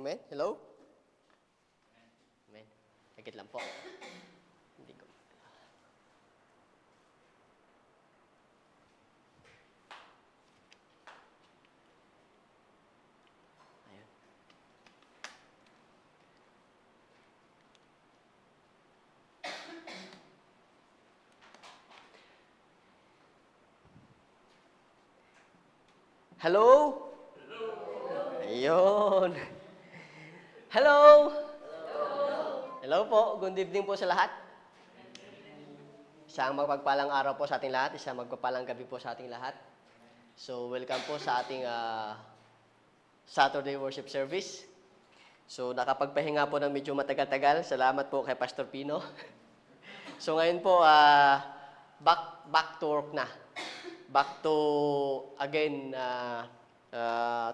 Amen? Hello? Amen. Higit lang po. Hindi ko. Ayun. Hello? Ayun. Hello? Hello po. Good evening po sa lahat. Isang magpagpalang araw po sa ating lahat. Isang magpagpalang gabi po sa ating lahat. So, welcome po sa ating Saturday worship service. So, nakapagpahinga po ng medyo matagal-tagal. Salamat po kay Pastor Pino. So, ngayon po, back to work na. Back to, again,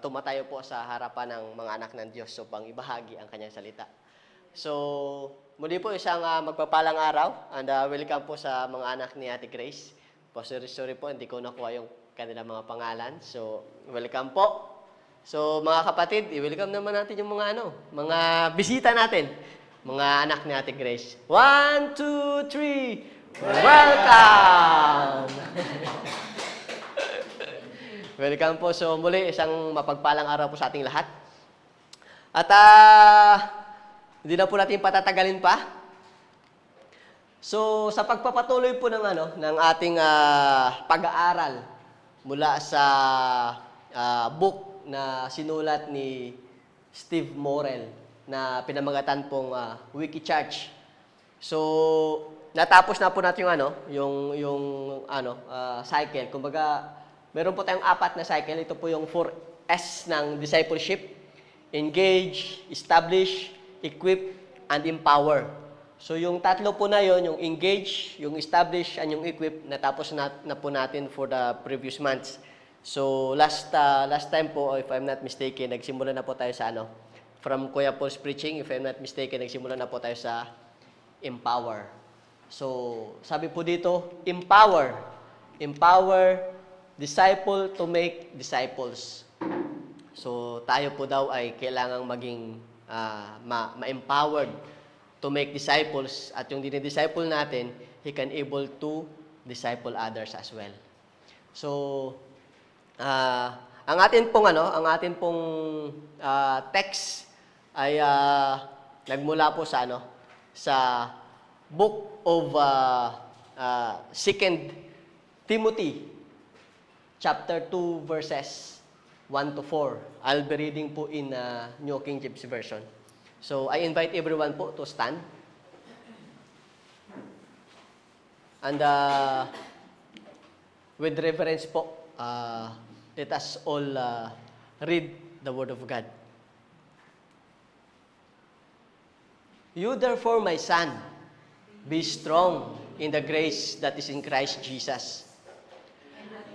tumatayo po sa harapan ng mga anak ng Diyos upang ibahagi ang kanyang salita. So, muli po isang magpapalang araw and welcome po sa mga anak ni Ate Grace. Sorry po, hindi ko nakuha yung kanilang mga pangalan. So, welcome po. So, mga kapatid, i-welcome naman natin yung mga bisita natin. Mga anak ni Ate Grace. 1, 2, 3, welcome! Welcome po. So, muli, isang mapagpalang araw po sa ating lahat. At, hindi na po natin patatagalin pa. So, sa pagpapatuloy po ng ating pag-aaral mula sa book na sinulat ni Steve Morel na pinamagatan pong Wiki Church. So, natapos na po natin yung cycle. Kumbaga, meron po tayong 4 na cycle. Ito po yung 4S ng discipleship. Engage, establish, equip, and empower. So yung 3 po na yon, yung engage, yung establish, and yung equip, natapos na po natin for the previous months. So last time po, if I'm not mistaken, nagsimula na po tayo sa from Kuya Paul's preaching, if I'm not mistaken, nagsimula na po tayo sa empower. So sabi po dito, empower disciple to make disciples. So, tayo po daw ay kailangang maging ma-empowered to make disciples. At yung dinidisciple natin, he can able to disciple others as well. So, ang atin pong text ay nagmula po sa sa book of 2 Timothy chapter 2, verses 1 to 4. I'll be reading po in New King James Version. So, I invite everyone po to stand. And with reverence po, let us all read the Word of God. You therefore, my son, be strong in the grace that is in Christ Jesus.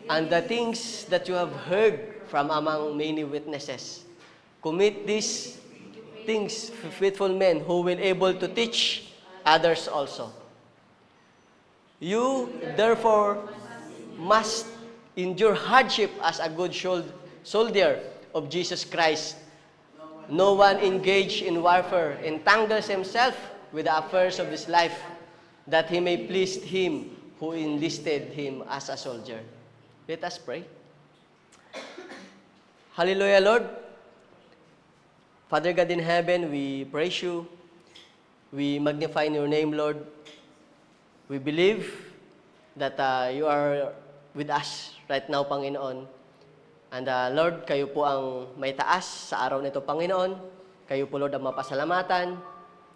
And the things that you have heard from among many witnesses, commit these things to faithful men who will able to teach others also. You, therefore, must endure hardship as a good soldier of Jesus Christ. No one engaged in warfare entangles himself with the affairs of this life, that he may please him who enlisted him as a soldier. Let us pray. Hallelujah, Lord. Father God in heaven, we praise you. We magnify your name, Lord. We believe that you are with us right now, Panginoon. And Lord, kayo po ang may taas sa araw nito, Panginoon. Kayo po, Lord, ang mapasalamatan.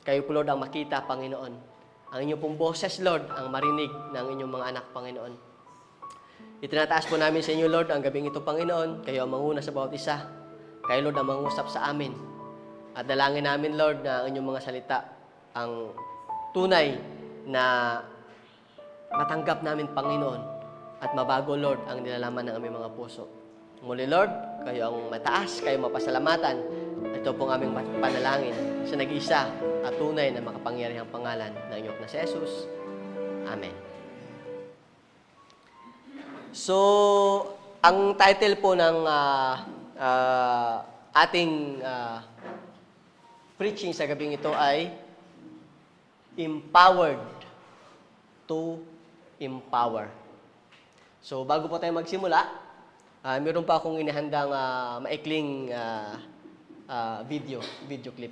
Kayo po, Lord, ang makita, Panginoon. Ang inyong pong boses, Lord, ang marinig ng inyong mga anak, Panginoon. Itinataas po namin sa inyo, Lord, ang gabing ito, Panginoon. Kayo ang manguna sa bawat isa. Kayo, Lord, ang mangusap sa amin. At dalangin namin, Lord, na ang inyong mga salita ang tunay na matanggap namin, Panginoon. At mabago, Lord, ang nilalaman ng aming mga puso. Muli, Lord, kayo ang mataas, kayo mapasalamatan. Ito pong aming panalangin sa nag-isa at tunay na makapangyarihang pangalan ng inyong na si Jesus. Amen. So, ang title po ng ating preaching sa gabing ito ay empowered to empower. So, bago po tayo magsimula, meron pa akong inihandang maikling video clip.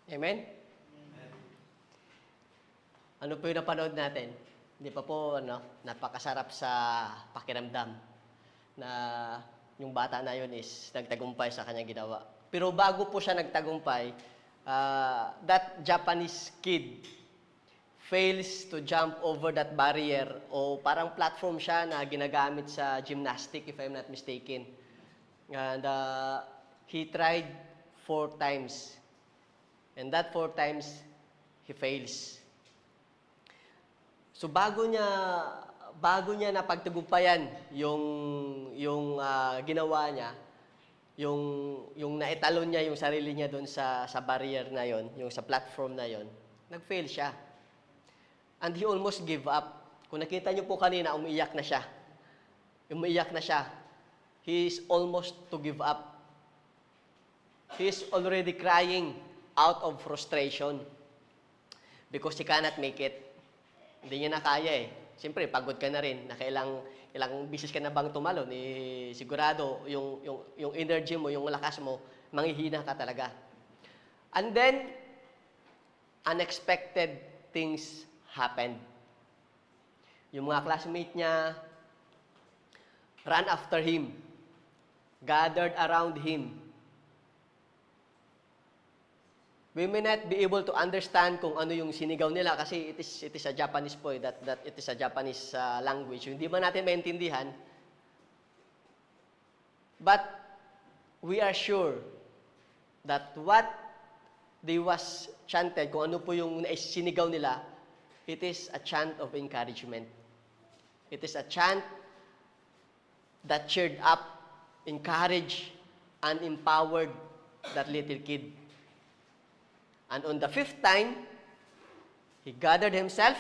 Amen? Ano po yung napanood natin? Hindi pa po, napakasarap sa pakiramdam na yung bata na yun is nagtagumpay sa kanyang ginawa. Pero bago po siya nagtagumpay, that Japanese kid fails to jump over that barrier o parang platform siya na ginagamit sa gymnastic, if I'm not mistaken. And he tried 4 times. And that 4 times, he fails. So bago niya napagtagumpayan yung ginawa niya, yung naitalon niya yung sarili niya doon sa barrier na yon, yung sa platform na yon, nag-fail siya. And he almost gave up. Kung nakita niyo po kanina, umiiyak na siya. Umiiyak na siya. He is almost to give up. He is already crying out of frustration because he cannot make it. Hindi niya na kaya eh. Siyempre, pagod ka na rin. Ilang bisis ka na bang tumalon, sigurado yung energy mo, yung lakas mo, manghihina ka talaga. And then, unexpected things happened. Yung mga classmate niya ran after him, gathered around him. We may not be able to understand kung ano yung sinigaw nila kasi it is a Japanese po, that it is a Japanese language. Hindi ba natin maintindihan? But we are sure that what they was chanted, kung ano po yung sinigaw nila, it is a chant of encouragement. It is a chant that cheered up, encouraged, and empowered that little kid. And on the 5th time, he gathered himself,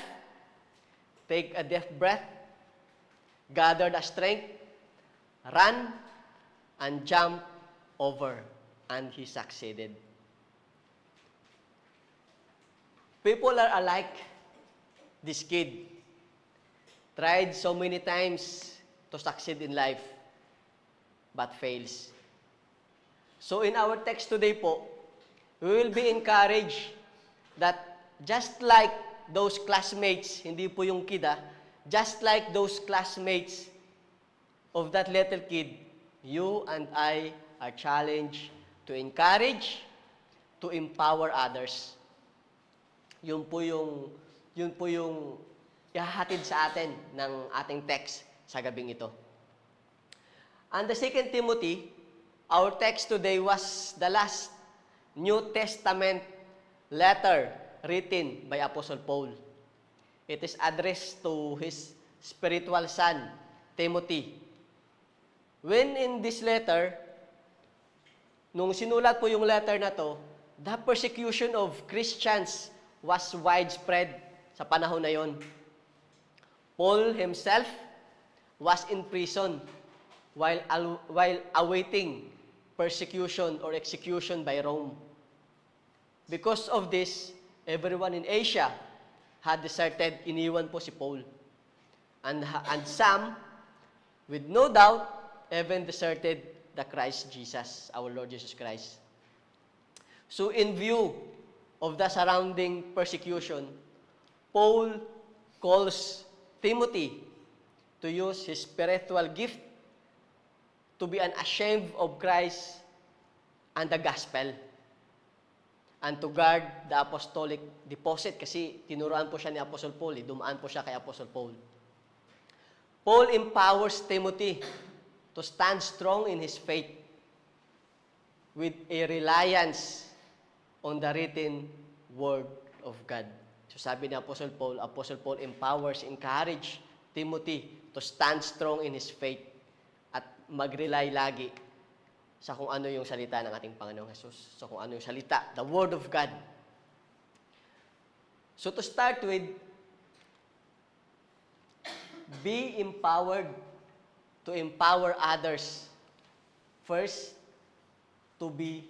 take a deep breath, gathered a strength, ran, and jumped over, and he succeeded. People are alike. This kid tried so many times to succeed in life, but fails. So in our text today po, we will be encouraged that just like those classmates, hindi po yung kid just like those classmates of that little kid, you and I are challenged to encourage, to empower others. Yun po yung ihahatid sa atin ng ating text sa gabing ito. And the 2 Timothy, our text today was the last New Testament letter written by Apostle Paul. It is addressed to his spiritual son, Timothy. When in this letter, nung sinulat po yung letter na to, the persecution of Christians was widespread sa panahon na yon. Paul himself was in prison while awaiting persecution or execution by Rome. Because of this, everyone in Asia had deserted, iniwan po si Paul. And some, with no doubt, even deserted the Christ Jesus, our Lord Jesus Christ. So in view of the surrounding persecution, Paul calls Timothy to use his spiritual gift to be unashamed of Christ and the gospel, and to guard the apostolic deposit, kasi tinuruan po siya ni Apostle Paul, dumaan po siya kay Apostle Paul. Paul empowers Timothy to stand strong in his faith with a reliance on the written word of God. So sabi ni Apostle Paul empowers, encourage Timothy to stand strong in his faith at mag-rely lagi sa kung ano yung salita ng ating Panginoong Jesus, sa kung ano yung salita, the Word of God. So to start with, be empowered to empower others. First, to be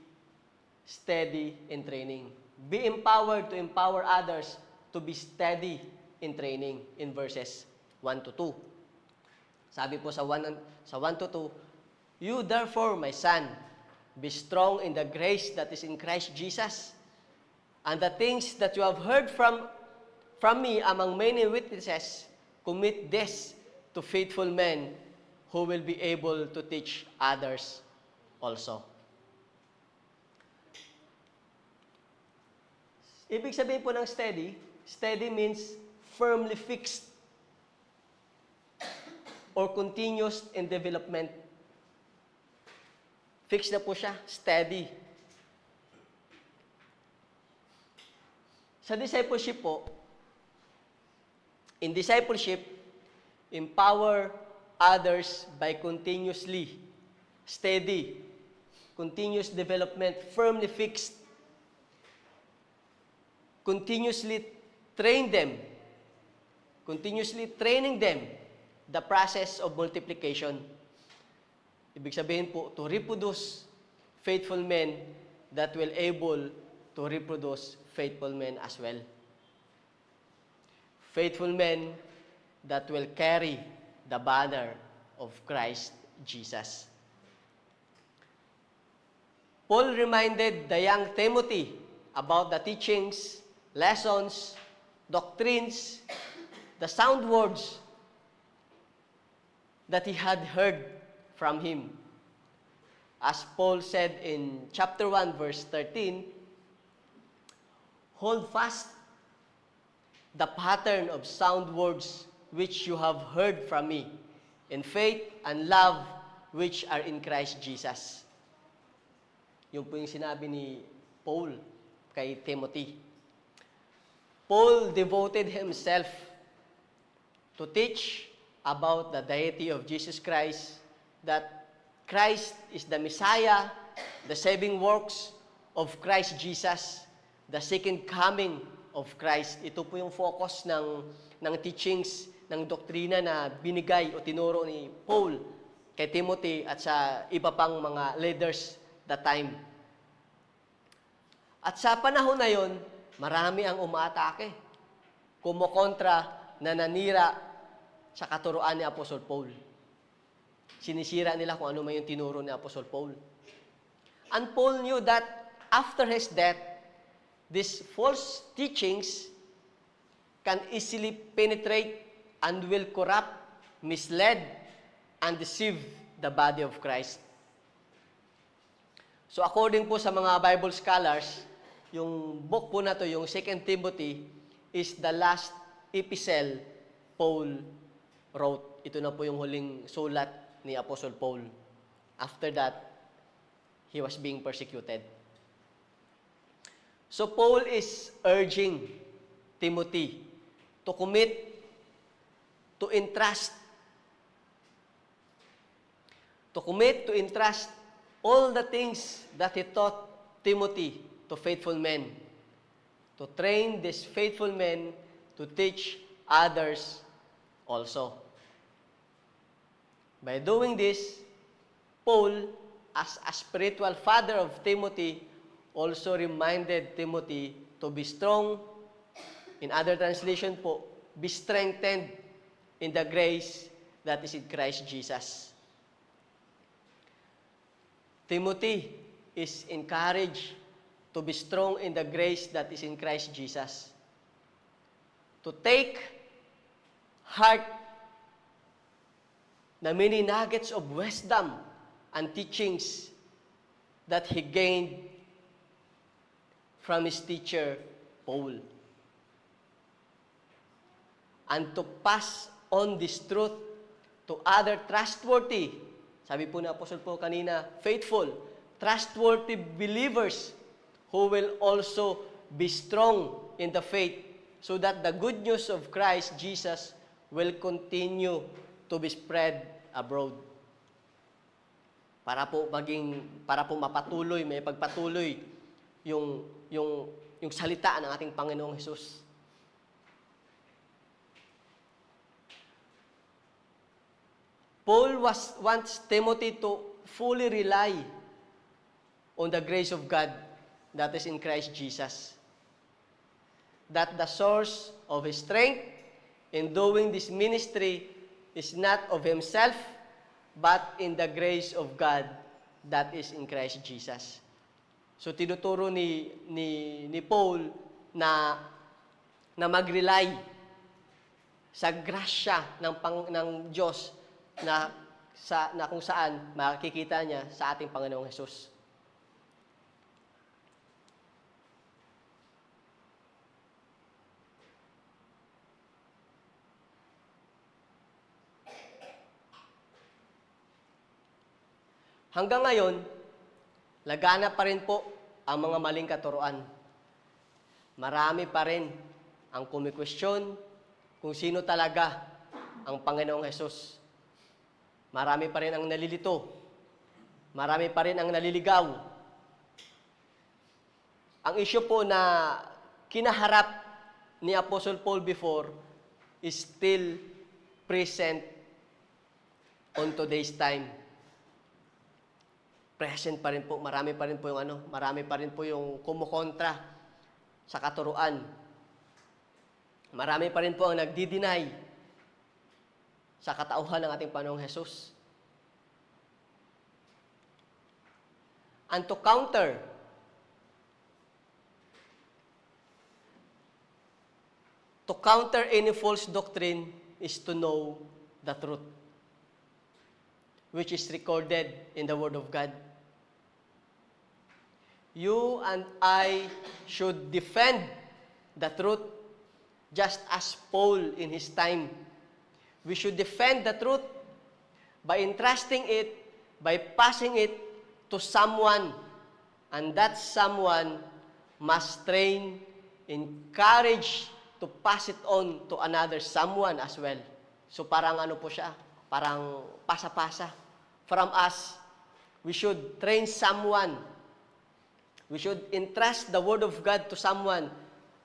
steady in training. Be empowered to empower others to be steady in training in verses 1 to 2. Sabi po sa 1 to 2, you therefore, my son, be strong in the grace that is in Christ Jesus, and the things that you have heard from me among many witnesses, commit this to faithful men who will be able to teach others also. Ibig sabihin po ng steady means firmly fixed or continuous in development. Fixed na po siya, steady. Sa discipleship po, in discipleship, empower others by continuously steady, continuous development, firmly fixed, continuously training them the process of multiplication. Ibig sabihin po, to reproduce faithful men that will able to reproduce faithful men as well. Faithful men that will carry the banner of Christ Jesus. Paul reminded the young Timothy about the teachings, lessons, doctrines, the sound words that he had heard from him. As Paul said in chapter 1, verse 13, hold fast the pattern of sound words which you have heard from me, in faith and love which are in Christ Jesus. Yun po yung sinabi ni Paul kay Timothy. Paul devoted himself to teach about the deity of Jesus Christ, that Christ is the Messiah, the saving works of Christ Jesus, the second coming of Christ. Ito po yung focus ng teachings, ng doktrina na binigay o tinuro ni Paul kay Timothy at sa iba pang mga leaders that time. At sa panahon na yon, marami ang umaatake, kumokontra, nananira sa katuruan ni Apostle Paul. Sinisira nila kung ano man yung tinuro ni Apostle Paul. And Paul knew that after his death, these false teachings can easily penetrate and will corrupt, mislead, and deceive the body of Christ. So according po sa mga Bible scholars, yung book po na to, yung 2 Timothy, is the last epistle Paul wrote. Ito na po yung huling sulat ni Apostle Paul. After that, he was being persecuted. So Paul is urging Timothy to commit, to entrust all the things that he taught Timothy to faithful men, to train these faithful men to teach others also. By doing this, Paul, as a spiritual father of Timothy, also reminded Timothy to be strong. In other translation po, be strengthened in the grace that is in Christ Jesus. Timothy is encouraged to be strong in the grace that is in Christ Jesus. To take heart the many nuggets of wisdom and teachings that he gained from his teacher, Paul. And to pass on this truth to other trustworthy, sabi po na Apostle Paul kanina, faithful, trustworthy believers who will also be strong in the faith so that the good news of Christ Jesus will continue to be spread abroad. Para po mapatuloy, may pagpatuloy yung salita ng ating Panginoong Hesus. Paul wants Timothy to fully rely on the grace of God that is in Christ Jesus. That the source of his strength in doing this ministry is not of himself, but in the grace of God that is in Christ Jesus. So tinuturo ni Paul na mag-rely sa grasya ng Diyos na kung saan makikita niya sa ating Panginoong Hesus. Hanggang ngayon, laganap pa rin po ang mga maling katuruan. Marami pa rin ang kumikwestiyon kung sino talaga ang Panginoong Hesus. Marami pa rin ang nalilito. Marami pa rin ang naliligaw. Ang issue po na kinaharap ni Apostle Paul before is still present on today's time. Present pa rin po, marami pa rin po yung kumukontra sa katuruan. Marami pa rin po ang nagdi-deny sa katauhan ng ating Panginoong Hesus. And to counter any false doctrine is to know the truth, which is recorded in the Word of God. You and I should defend the truth just as Paul in his time. We should defend the truth by entrusting it, by passing it to someone. And that someone must train, encourage to pass it on to another someone as well. So parang po siya, parang pasa-pasa. From us, we should train someone. We should entrust the Word of God to someone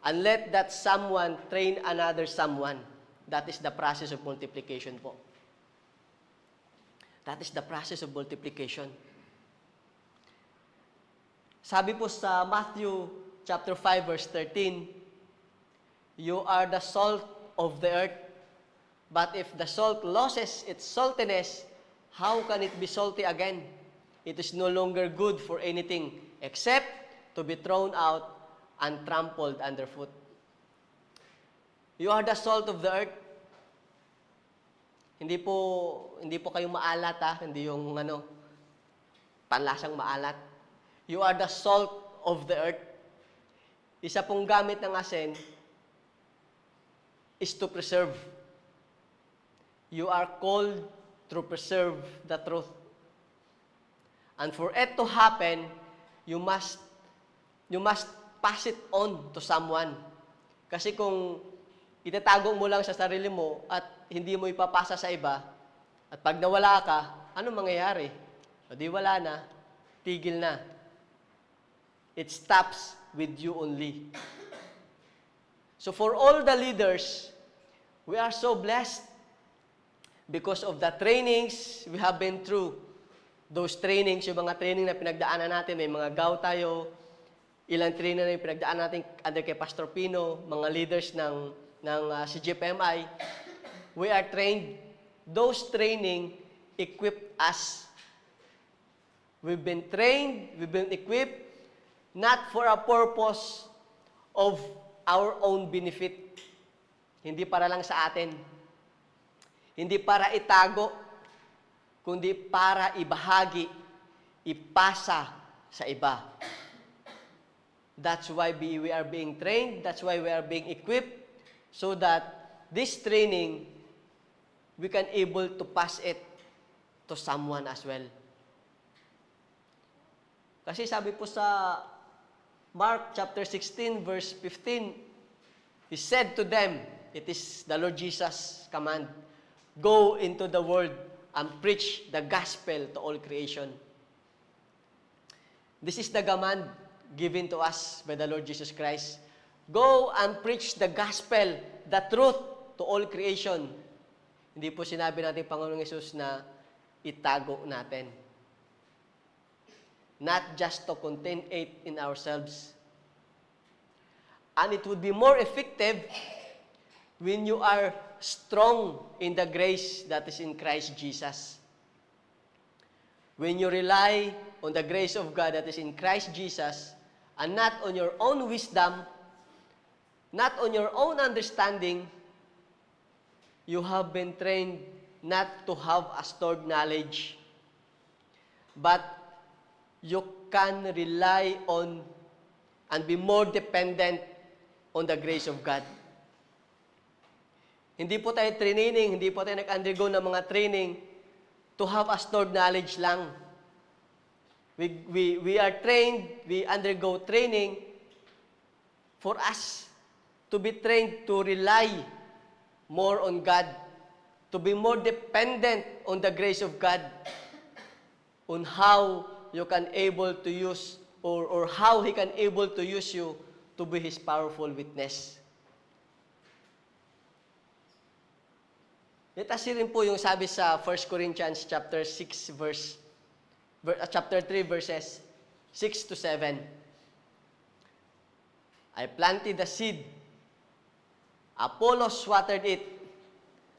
and let that someone train another someone. That is the process of multiplication po. That is the process of multiplication. Sabi po sa Matthew chapter 5 verse 13, you are the salt of the earth, but if the salt loses its saltiness, how can it be salty again? It is no longer good for anything except to be thrown out and trampled underfoot. You are the salt of the earth. Hindi po kayo maalat hindi yung panlasang maalat. You are the salt of the earth. Isa pong gamit ng asin is to preserve. You are called to preserve the truth. And for it to happen, you must pass it on to someone. Kasi kung itatago mo lang sa sarili mo at hindi mo ipapasa sa iba, at pag nawala ka, ano mangyayari? O di wala na, tigil na. It stops with you only. So for all the leaders, we are so blessed because of the trainings we have been through. Those trainings, yung mga training na pinagdaanan natin, may mga GAW tayo, ilang training na yung pinagdaanan natin under kay Pastor Pino, mga leaders ng CGPMI, we are trained. Those training equip us. We've been trained, we've been equipped, not for a purpose of our own benefit. Hindi para lang sa atin. Hindi para itago, kundi para ibahagi, ipasa sa iba. That's why we are being trained, that's why we are being equipped, so that this training, we can able to pass it to someone as well. Kasi sabi po sa Mark chapter 16 verse 15, He said to them, it is the Lord Jesus' command, go into the world and preach the gospel to all creation. This is the command given to us by the Lord Jesus Christ. Go and preach the gospel, the truth to all creation. Hindi po sinabi natin Panginoong Hesus na itago natin. Not just to contain it in ourselves. And it would be more effective when you are strong in the grace that is in Christ Jesus. When you rely on the grace of God that is in Christ Jesus and not on your own wisdom, not on your own understanding, you have been trained not to have a stored knowledge, but you can rely on and be more dependent on the grace of God. Hindi po tayo training, hindi po tayo nag-undergo ng mga training to have a stored knowledge lang. We are trained, we undergo training for us to be trained to rely more on God, to be more dependent on the grace of God, on how you can able to use or how He can able to use you to be His powerful witness. Itasi rin po yung sabi sa 1 Corinthians chapter 3 verses 6 to 7. I planted the seed, Apollos watered it,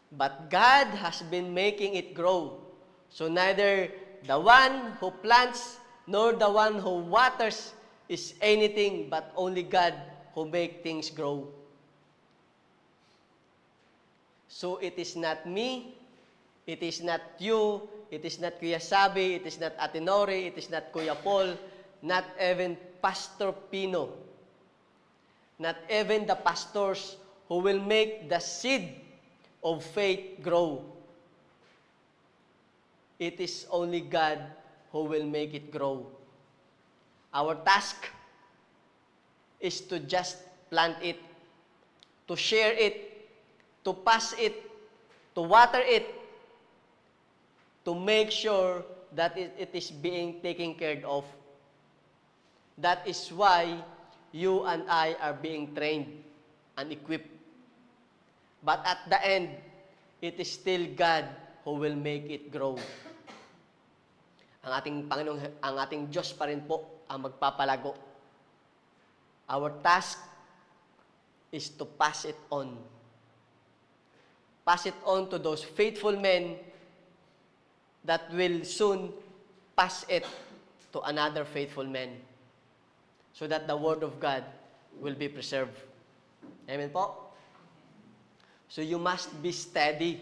but God has been making it grow. So neither the one who plants nor the one who waters is anything but only God who makes things grow. So it is not me, it is not you, it is not Kuya Sabi, it is not Ate Nori, it is not Kuya Paul, not even Pastor Pino, not even the pastors who will make the seed of faith grow. It is only God who will make it grow. Our task is to just plant it, to share it, to pass it, to water it, to make sure that it is being taken care of. That is why you and I are being trained and equipped. But at the end, it is still God who will make it grow. Ang ating Panginoon, ang ating Diyos pa rin po ang magpapalago. Our task is to pass it on. Pass it on to those faithful men that will soon pass it to another faithful man so that the Word of God will be preserved. Amen po? So you must be steady.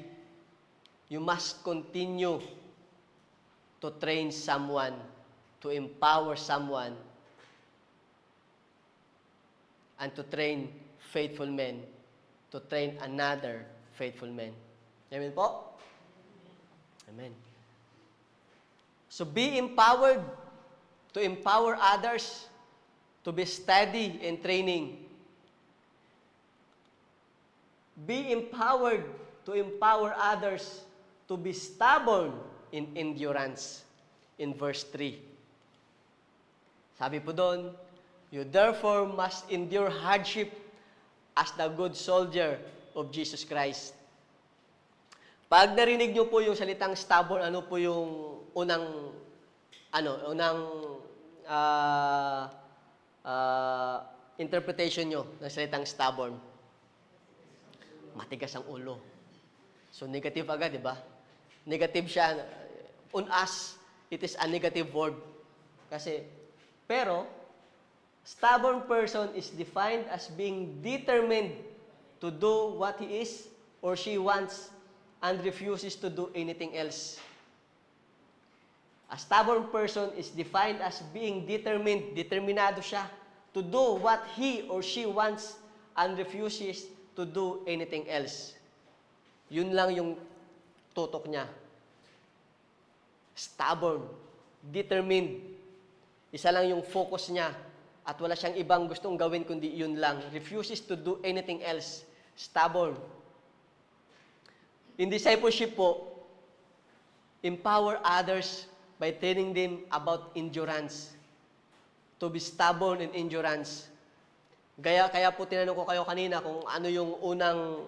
You must continue to train someone, to empower someone, and to train faithful men, to train another faithful man. Amen po? Amen. So be empowered to empower others, to be steady in training. Be empowered to empower others to be stubborn in endurance. In verse 3. Sabi po doon, you therefore must endure hardship as the good soldier of Jesus Christ. Pag narinig nyo po yung salitang stubborn, ano po yung unang interpretation nyo ng salitang stubborn? Matigas ang ulo. So, negative agad, di ba? Negative siya. On us, it is a negative word. Pero, stubborn person is defined as being determined to do what he is or she wants and refuses to do anything else. A stubborn person is defined as being determined, determinado siya, to do what he or she wants and refuses to do anything else. Yun lang yung tutok niya. Stubborn, determined. Isa lang yung focus niya at wala siyang ibang gustong gawin kundi yun lang. Refuses to do anything else. Stubborn. In discipleship po, empower others by training them about endurance. To be stubborn in endurance. Kaya po tinanong ko kayo kanina kung ano yung unang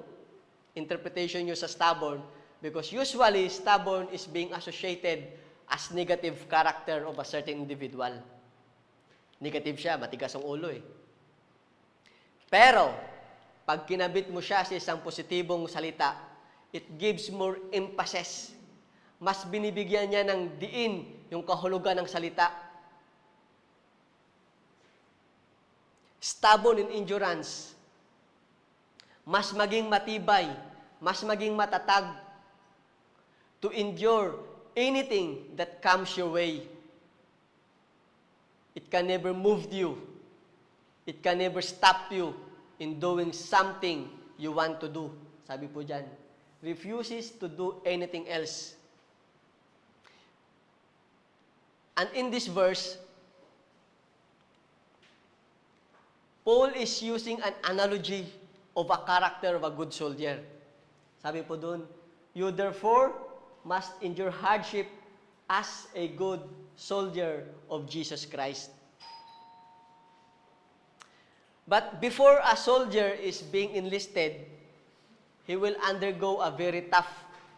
interpretation nyo sa stubborn. Because usually, stubborn is being associated as negative character of a certain individual. Negative siya, matigas ang ulo eh. Pero, pag kinabit mo siya sa isang positibong salita, it gives more emphasis. Mas binibigyan niya ng diin yung kahulugan ng salita. Stubborn in endurance. Mas maging matibay, mas maging matatag to endure anything that comes your way. It can never move you. It can never stop you in doing something you want to do. Sabi po dyan, refuses to do anything else. And in this verse, Paul is using an analogy of a character of a good soldier. Sabi po dun, you therefore must endure hardship as a good soldier of Jesus Christ. But before a soldier is being enlisted, he will undergo a very tough,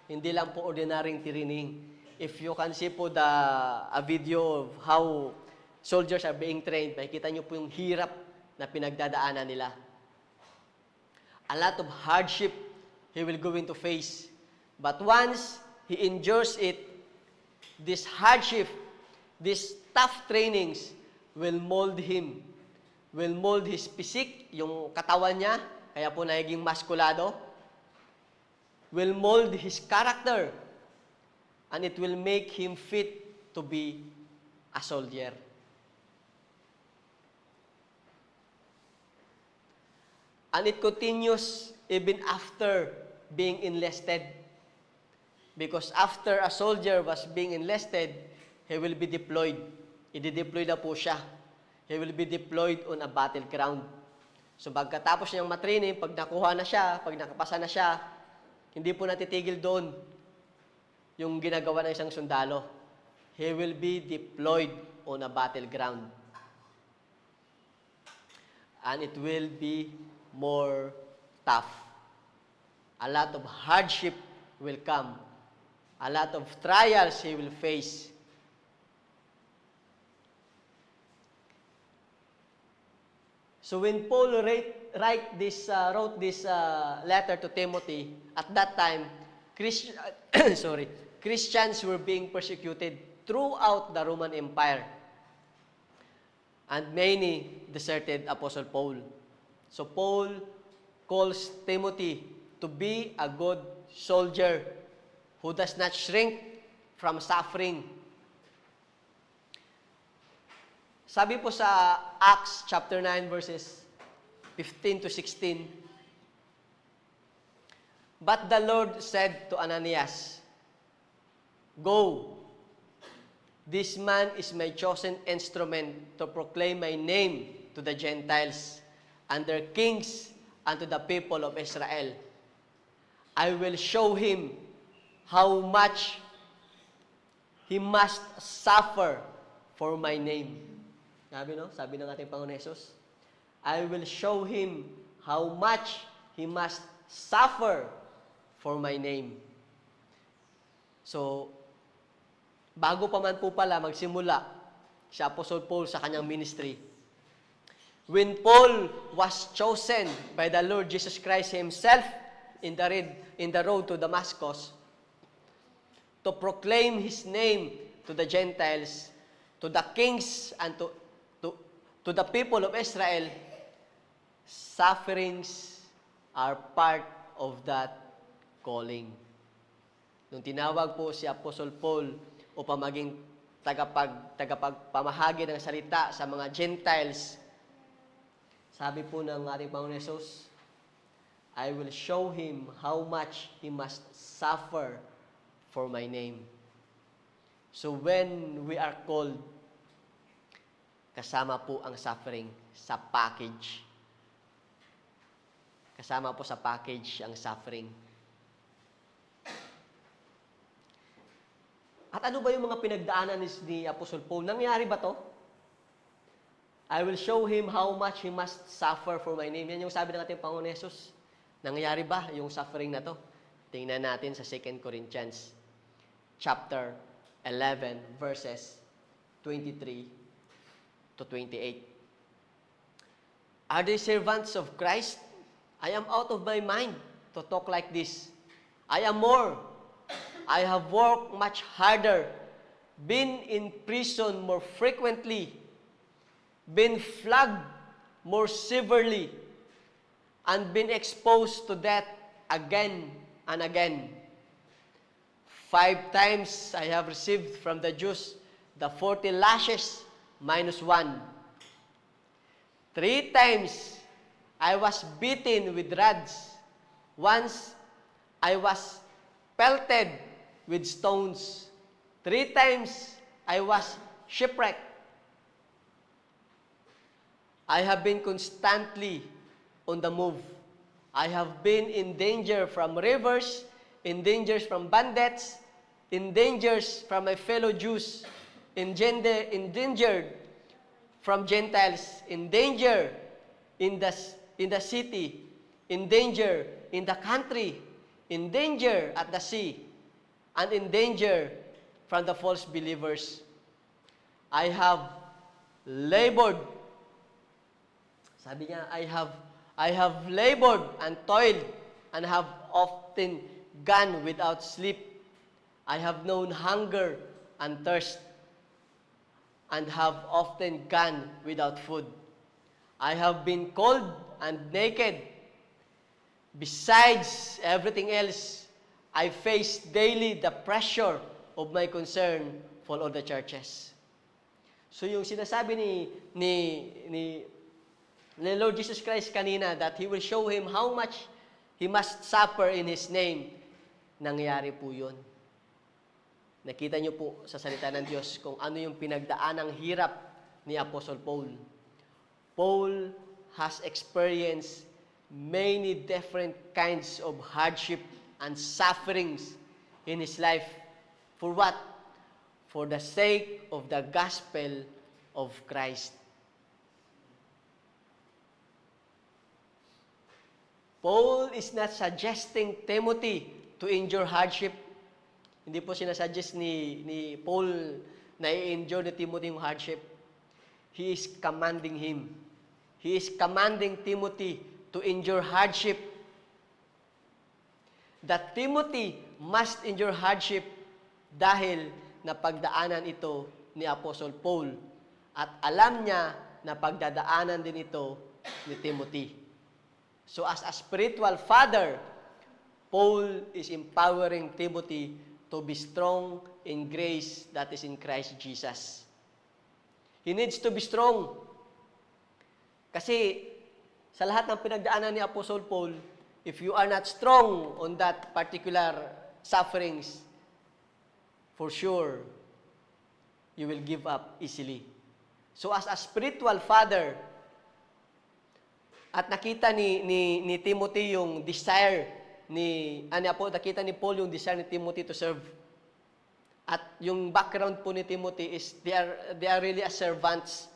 hindi lang po ordinaryong training. If you can see po a video of how soldiers are being trained, makikita nyo po yung hirap na pinagdadaanan nila. A lot of hardship he will go into face. But once he endures it, this hardship, these tough trainings will mold him, will mold his physique, yung katawan niya, kaya po nagiging maskulado, will mold his character, and it will make him fit to be a soldier. And it continues even after being enlisted. Because after a soldier was being enlisted, he will be deployed. I-deploy na po siya. He will be deployed on a battleground. So pagkatapos niyang matraining, pag nakuha na siya, pag nakapasa na siya, hindi po natitigil doon yung ginagawa ng isang sundalo. He will be deployed on a battleground. And it will be more tough. A lot of hardship will come. A lot of trials he will face. So when Paul wrote this letter to Timothy, at that time, Christians were being persecuted throughout the Roman Empire. And many deserted Apostle Paul. So Paul calls Timothy to be a good soldier who does not shrink from suffering. Sabi po sa Acts chapter 9 verses 15 to 16, "But the Lord said to Ananias, 'Go, this man is my chosen instrument to proclaim my name to the Gentiles and their kings and to the people of Israel. I will show him how much he must suffer for my name.'" Sabi, no? Sabi ng ating Panginoon Jesus, I will show him how much he must suffer for my name. So, bago pa man po pala magsimula si Apostle Paul sa kanyang ministry, when Paul was chosen by the Lord Jesus Christ Himself in the road to Damascus to proclaim His name to the Gentiles, to the kings, and to the people of Israel, sufferings are part of that calling. Nung tinawag po si Apostle Paul upang maging tagapagpamahagi ng salita sa mga Gentiles, sabi po ng ating Panginoon Jesus, I will show him how much he must suffer for my name. So when we are called, kasama po ang suffering sa package. Kasama po sa package ang suffering. At ano ba yung mga pinagdaanan ni Apostle Paul? Nangyari ba to? I will show him how much he must suffer for my name. Yan yung sabi ng ating Panginoon Jesus. Nangyari ba yung suffering na to? Tingnan natin sa 2 Corinthians chapter 11 verses 23 to 28. Are they servants of Christ? I am out of my mind to talk like this. I am more. I have worked much harder, been in prison more frequently, been flogged more severely, and been exposed to death again and again. 5 times I have received from the Jews the 40 lashes minus 1. 3 times I was beaten with rods. Once I was pelted with stones. 3 times I was shipwrecked. I have been constantly on the move. I have been in danger from rivers, in dangers from bandits, in dangers from my fellow Jews, endangered from Gentiles, in danger in the city, in danger in the country, in danger at the sea, and in danger from the false believers. I have labored. Sabi niya, I have labored and toiled and have often gone without sleep. I have known hunger and thirst and have often gone without food. I have been cold and naked. Besides everything else, I face daily the pressure of my concern for all the churches. So yung sinasabi ni Lord Jesus Christ kanina that He will show him how much he must suffer in His name, nangyari po yun. Nakita niyo po sa salita ng Diyos kung ano yung pinagdaanang hirap ni Apostle Paul. Paul has experienced many different kinds of hardship and sufferings in his life. For what? For the sake of the gospel of Christ. Paul is not suggesting Timothy to endure hardship. Hindi po sinasuggest ni Paul na i-endure ni Timothy yung hardship. He is commanding him. He is commanding Timothy to endure hardship. That Timothy must endure hardship dahil napagdaanan ito ni Apostle Paul at alam niya na pagdadaanan din ito ni Timothy. So as a spiritual father, Paul is empowering Timothy to be strong in grace that is in Christ Jesus. He needs to be strong. Kasi sa lahat ng pinagdaanan ni Apostle Paul, if you are not strong on that particular sufferings, for sure, you will give up easily. So as a spiritual father, at nakita ni Timothy yung desire nakita ni Paul yung desire ni Timothy to serve. At yung background po ni Timothy is they are really as servants.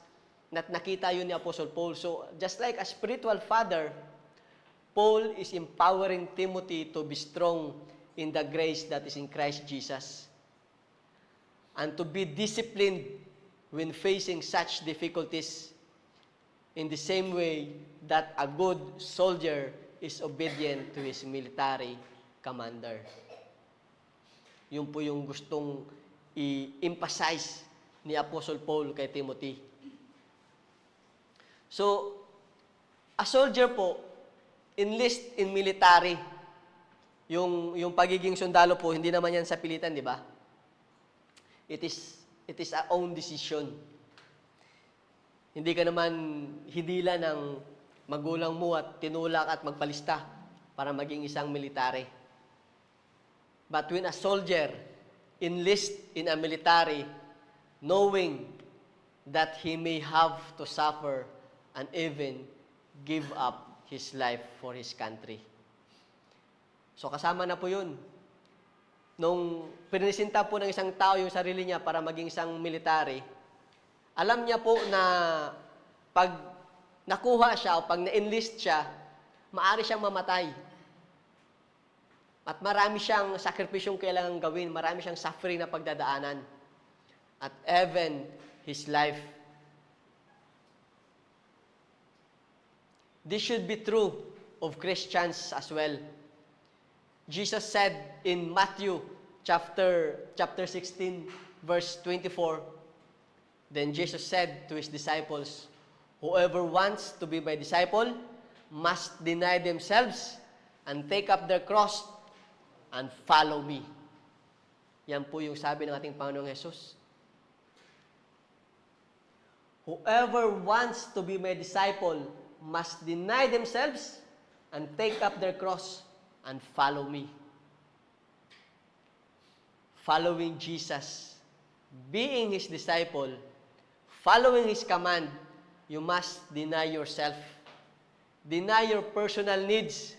Nakita yun ni Apostle Paul. So just like a spiritual father, Paul is empowering Timothy to be strong in the grace that is in Christ Jesus. And to be disciplined when facing such difficulties in the same way that a good soldier is obedient to his military commander. Yun po yung gustong i-emphasize ni Apostle Paul kay Timothy. So, a soldier po, enlist in military. Yung pagiging sundalo po, hindi naman yan sa pilitan, di ba? It is our own decision. Hindi ka naman hidila ng magulang mo at tinulak at magpalista para maging isang military. But when a soldier enlists in a military, knowing that he may have to suffer and even give up his life for his country. So kasama na po yun. Nung pinisinta po ng isang tao yung sarili niya para maging isang military, alam niya po na pag nakuha siya o pag na-enlist siya, maaari siyang mamatay. At marami siyang sakripisyong kailangang gawin, marami siyang suffering na pagdadaanan. At even his life. This should be true of Christians as well. Jesus said in Matthew chapter 16, verse 24, then Jesus said to his disciples, whoever wants to be my disciple must deny themselves and take up their cross and follow me. Yan po yung sabi ng ating Panginoong Jesus. Whoever wants to be my disciple must deny themselves and take up their cross and follow me. Following Jesus, being His disciple, following His command, you must deny yourself. Deny your personal needs.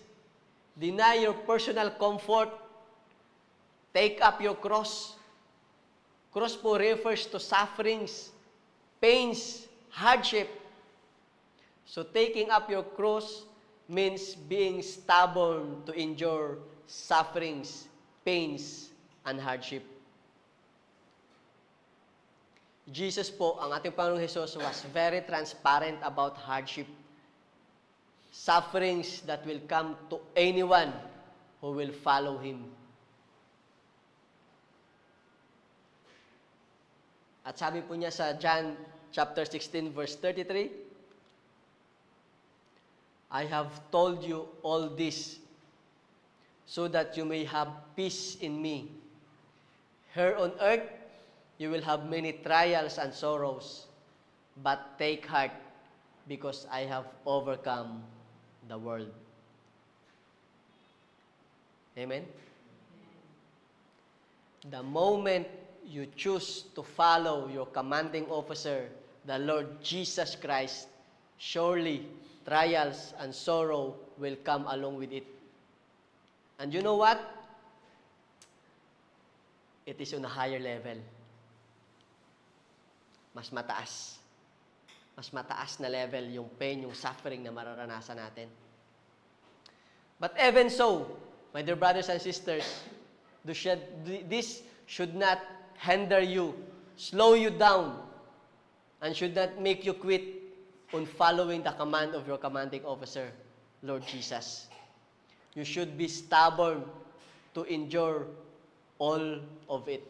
Deny your personal comfort. Take up your cross. Cross po refers to sufferings, pains, hardship. So taking up your cross means being stubborn to endure sufferings, pains, and hardship. Jesus po, ang ating Panginoong Jesus, was very transparent about hardship. Sufferings that will come to anyone who will follow Him. At sabi po niya sa John chapter 16, verse 33, I have told you all this so that you may have peace in me. Here on earth, you will have many trials and sorrows, but take heart because I have overcome the world. Amen? The moment you choose to follow your commanding officer, the Lord Jesus Christ, surely trials and sorrow will come along with it. And you know what? It is on a higher level. Mas mataas. Mas mataas na level yung pain, yung suffering na mararanasan natin. But even so, my dear brothers and sisters, this should not hinder you, slow you down, and should not make you quit on following the command of your commanding officer, Lord Jesus. You should be stubborn to endure all of it.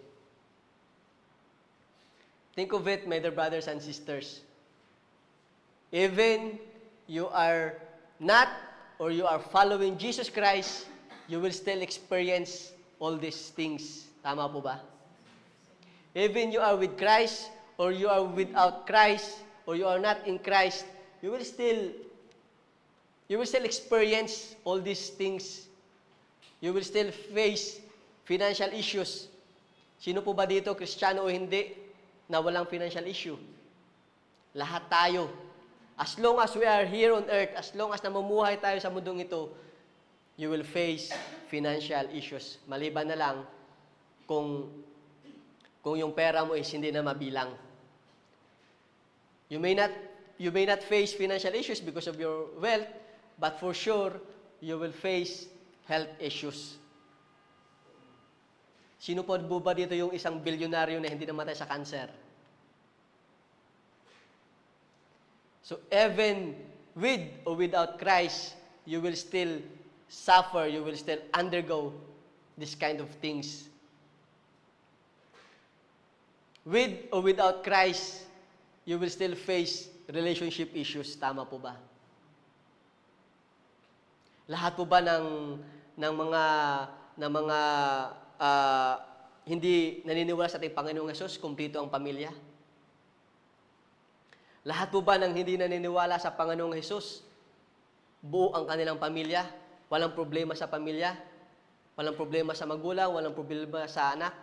Think of it, my dear brothers and sisters. Even you are not or you are following Jesus Christ, you will still experience all these things. Tama po ba? Even you are with Christ or you are without Christ or you are not in Christ, you will still experience all these things. You will still face financial issues. Sino po ba dito, Kristiyano o hindi, na walang financial issue? Lahat tayo. As long as we are here on earth, as long as namumuhay tayo sa mundong ito, you will face financial issues. Maliban na lang kung yung pera mo is hindi na mabilang. You may not face financial issues because of your wealth, but for sure, you will face health issues. Sino po ba dito yung isang bilyonaryo na hindi namatay sa cancer? So even with or without Christ, you will still suffer, you will still undergo this kind of things. With or without Christ, you will still face relationship issues. Tama po ba? Lahat po ba ng mga hindi naniniwala sa ating Panginoong Hesus, kumpleto ang pamilya? Lahat po ba ng hindi naniniwala sa Panginoong Hesus, buo ang kanilang pamilya? Walang problema sa pamilya? Walang problema sa magulang? Walang problema sa anak?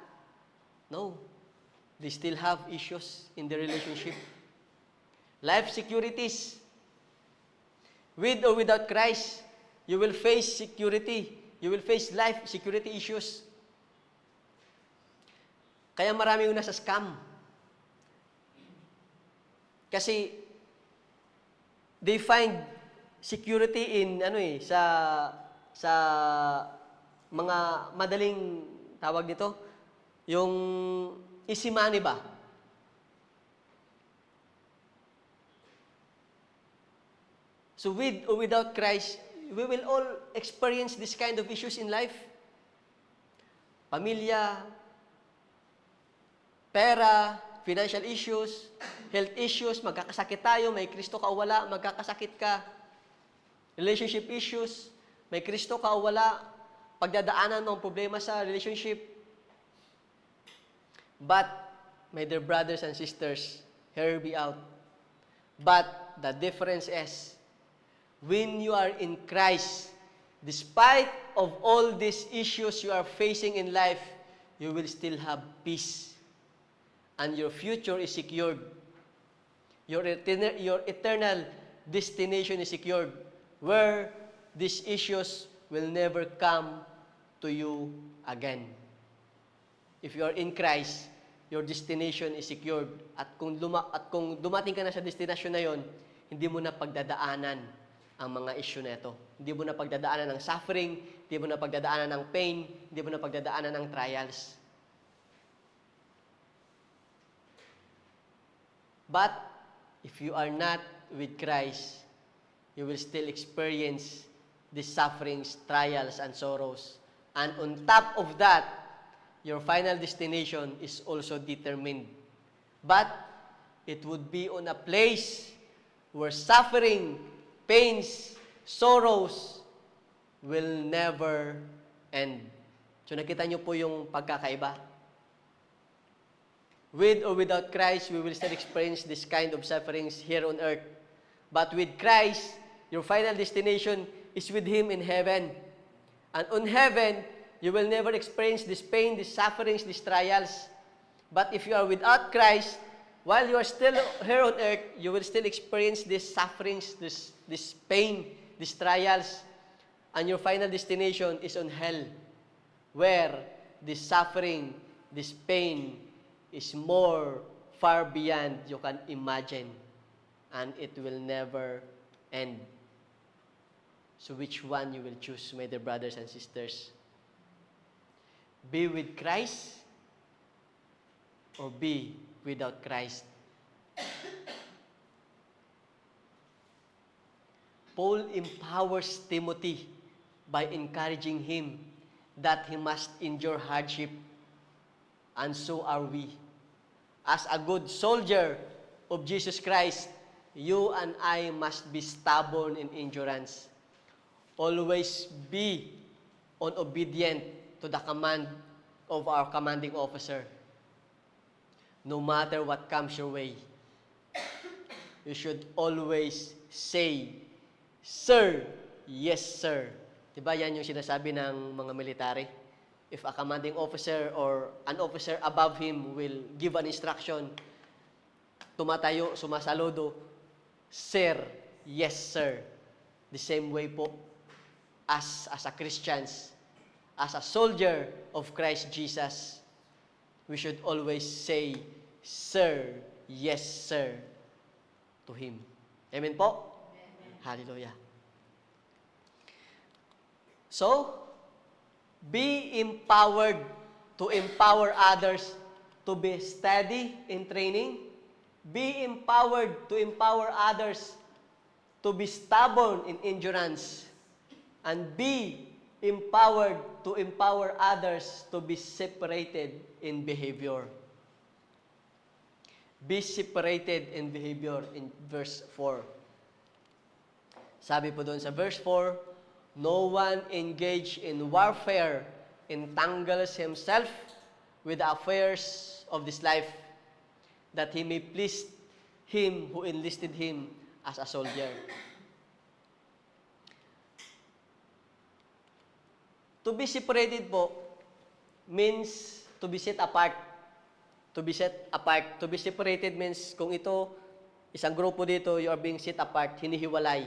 No. They still have issues in the relationship. Life securities. With or without Christ, you will face security. You will face life security issues. Kaya maraming nasa scam. Kasi they find security in sa mga madaling tawag nito, yung easy money ba? So with or without Christ, we will all experience this kind of issues in life. Pamilya, pera, financial issues, health issues, magkakasakit tayo, may Kristo ka o wala, magkakasakit ka. Relationship issues, may Kristo ka o wala, pagdadaanan mo ang problema sa relationship. But, my dear brothers and sisters, hear me out. But, the difference is, when you are in Christ, despite of all these issues you are facing in life, you will still have peace. And your future is secured. Your eternal destination is secured, where these issues will never come to you again. If you are in Christ, your destination is secured. At kung dumating ka na sa destination na yon, hindi mo na pagdadaanan ang mga issue na ito. Hindi mo na pagdadaanan ng suffering, hindi mo na pagdadaanan ng pain, hindi mo na pagdadaanan ng trials. But, if you are not with Christ, you will still experience these sufferings, trials, and sorrows. And on top of that, your final destination is also determined. But, it would be on a place where suffering, pains, sorrows will never end. So nakita niyo po yung pagkakaiba. With or without Christ, we will still experience this kind of sufferings here on earth. But with Christ, your final destination is with Him in heaven. And on heaven, you will never experience this pain, these sufferings, these trials. But if you are without Christ, while you are still here on earth, you will still experience these sufferings, this pain, these trials. And your final destination is on hell, where this suffering, this pain, is more far beyond you can imagine, and it will never end. So which one you will choose, my dear brothers and sisters? Be with Christ or be without Christ? Paul empowers Timothy by encouraging him that he must endure hardship, and so are we. as a good soldier of Jesus Christ, you and I must be stubborn in endurance. Always be obedient to the command of our commanding officer. No matter what comes your way, you should always say, "Sir, yes, sir." Diba yan yung sinasabi ng mga military? If a commanding officer or an officer above him will give an instruction, tumatayo, sumasaludo, "Sir, yes, sir." The same way po, as a Christians, as a soldier of Christ Jesus, we should always say, "Sir, yes, sir," to Him. Amen po? Amen. Hallelujah. So, be empowered to empower others to be steady in training. Be empowered to empower others to be stubborn in endurance. And be empowered to empower others to be separated in behavior. Be separated in behavior in verse 4. Sabi po doon sa verse 4, no one engaged in warfare entangles himself with the affairs of this life, that he may please him who enlisted him as a soldier. To be separated po means to be set apart. To be set apart. To be separated means kung ito, isang grupo dito, you are being set apart, hinihiwalay.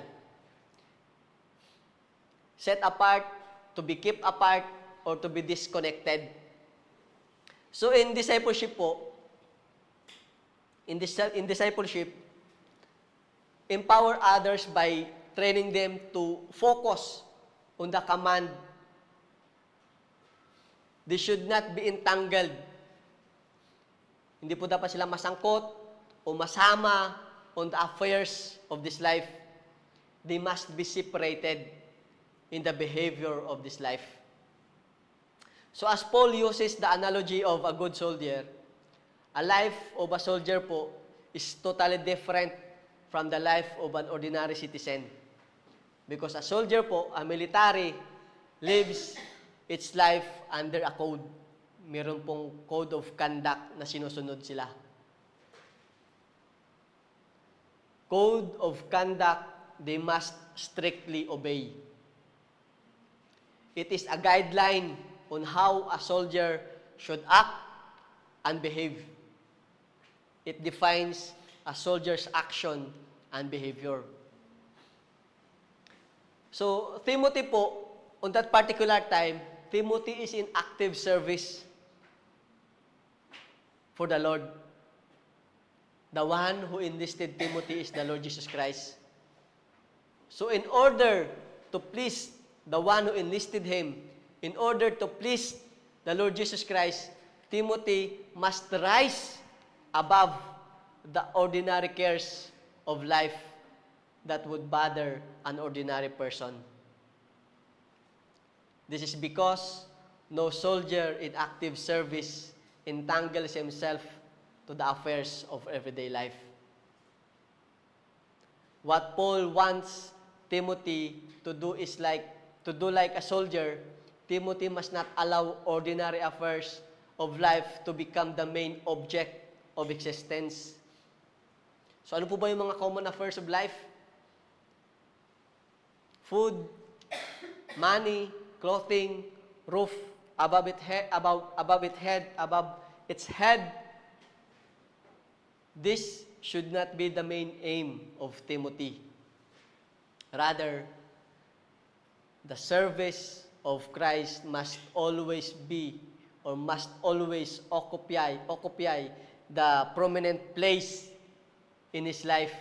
Set apart, to be kept apart, or to be disconnected. So in discipleship po, in discipleship, empower others by training them to focus on the command. They should not be entangled. Hindi po dapat sila masangkot o masama on the affairs of this life. They must be separated in the behavior of this life. So as Paul uses the analogy of a good soldier, a life of a soldier po is totally different from the life of an ordinary citizen. Because a soldier po, a military, lives its life under a code. Meron pong code of conduct na sinusunod sila. Code of conduct they must strictly obey. It is a guideline on how a soldier should act and behave. It defines a soldier's action and behavior. So, Timothy po, on that particular time, Timothy is in active service for the Lord. The one who enlisted Timothy is the Lord Jesus Christ. So in order to please the one who enlisted him, in order to please the Lord Jesus Christ, Timothy must rise above the ordinary cares of life that would bother an ordinary person. This is because no soldier in active service entangles himself to the affairs of everyday life. What Paul wants Timothy to do is like a soldier. Timothy must not allow ordinary affairs of life to become the main object of existence. So ano po ba yung mga common affairs of life? Food, money, clothing, roof above its head. This should not be the main aim of Timothy. Rather, the service of Christ must always be or must always occupy the prominent place in his life.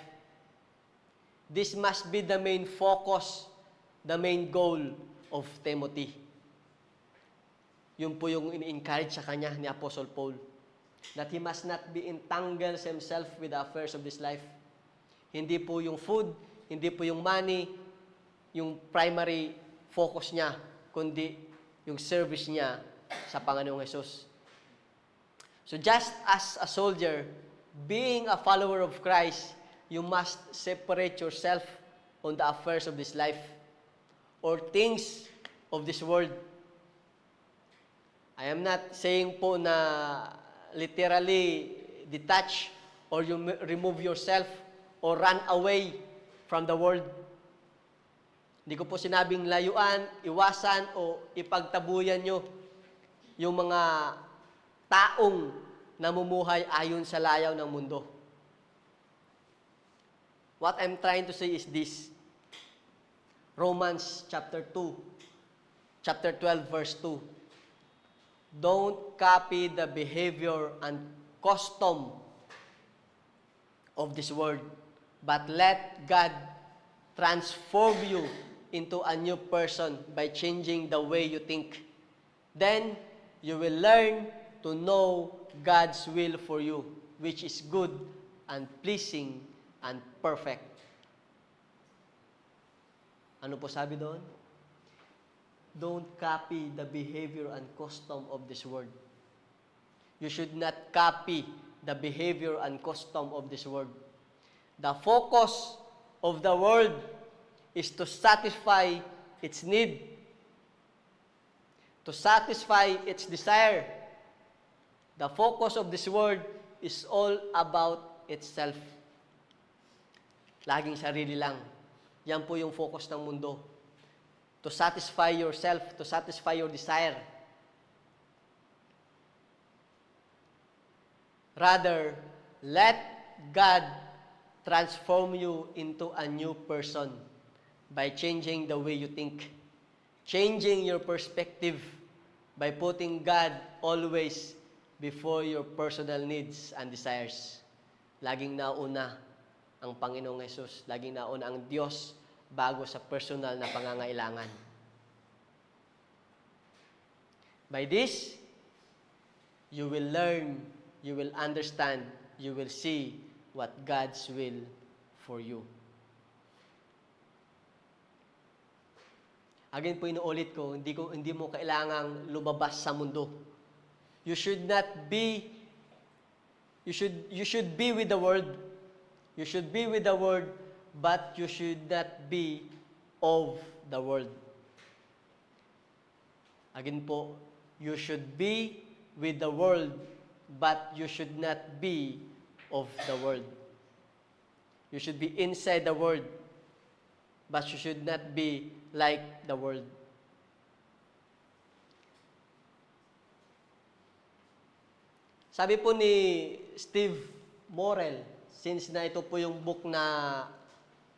This must be the main focus, the main goal of Timothy. Yun po yung in-encourage sa kanya ni Apostle Paul. That he must not be entangled himself with the affairs of this life. Hindi po yung food, hindi po yung money, yung primary focus niya, kundi yung service niya sa Panginoong Hesus. So just as a soldier, being a follower of Christ, you must separate yourself on the affairs of this life or things of this world. I am not saying po na literally detach or you remove yourself or run away from the world. Hindi ko po sinabing layuan, iwasan o ipagtabuyan nyo yung mga taong namumuhay ayon sa layaw ng mundo. What I'm trying to say is this. Romans chapter 2, chapter 12, verse 2. Don't copy the behavior and custom of this world, but let God transform you into a new person by changing the way you think. Then, you will learn to know God's will for you, which is good and pleasing and perfect. Ano po sabi doon? Don't copy the behavior and custom of this world. You should not copy the behavior and custom of this world. The focus of the world is to satisfy its need, to satisfy its desire. The focus of this world is all about itself. Laging sarili lang. Yan po yung focus ng mundo. To satisfy yourself, to satisfy your desire. Rather, let God transform you into a new person by changing the way you think, changing your perspective by putting God always before your personal needs and desires. Laging nauna ang Panginoong Hesus, laging nauna ang Diyos bago sa personal na pangangailangan. By this, you will learn, you will understand, you will see what God's will for you. Again po, inuulit ko, hindi mo kailangang lumabas sa mundo. You should be with the world. You should be with the world, but you should not be of the world. Again po, you should be with the world, but you should not be of the world. You should be inside the world, but you should not be like the world. Sabi po ni Steve Morel, since na ito po yung book na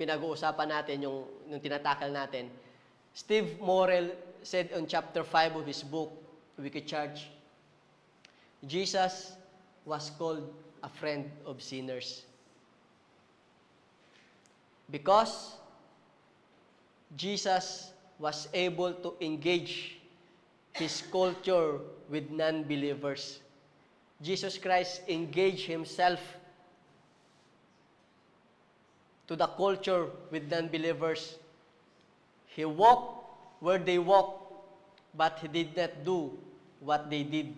pinag-uusapan natin, yung tinatakal natin, Steve Morel said on chapter 5 of his book, Wicked Church, Jesus was called a friend of sinners. Because Jesus was able to engage his culture with non-believers. Jesus Christ engaged himself to the culture with non-believers. He walked where they walked, but he did not do what they did.